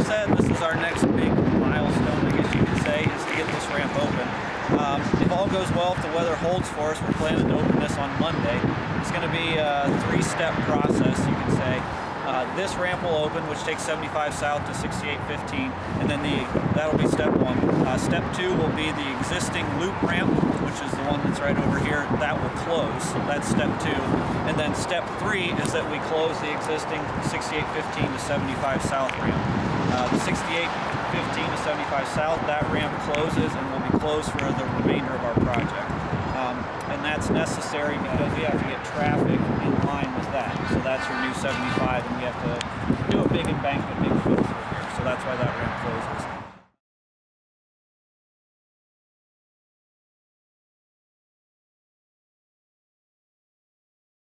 said, this is our next big milestone, I guess you could say, is to get this ramp open. If all goes well, if the weather holds for us, we're planning to open this on Monday. It's going to be a three-step process, you could say. This ramp will open, which takes 75 south to 6815, and then that'll be step one. Step two will be the existing loop ramp, which is the one that's right over here. That will close. That's step two. And then step three is that we close the existing 6815 to 75 south ramp. The 6815 to 75 south, that ramp closes and will be closed for the remainder of our project. And that's necessary because we have to get traffic in line with that. So that's your new 75, and we have to do a big embankment, big fill through here. So that's why that ramp closes.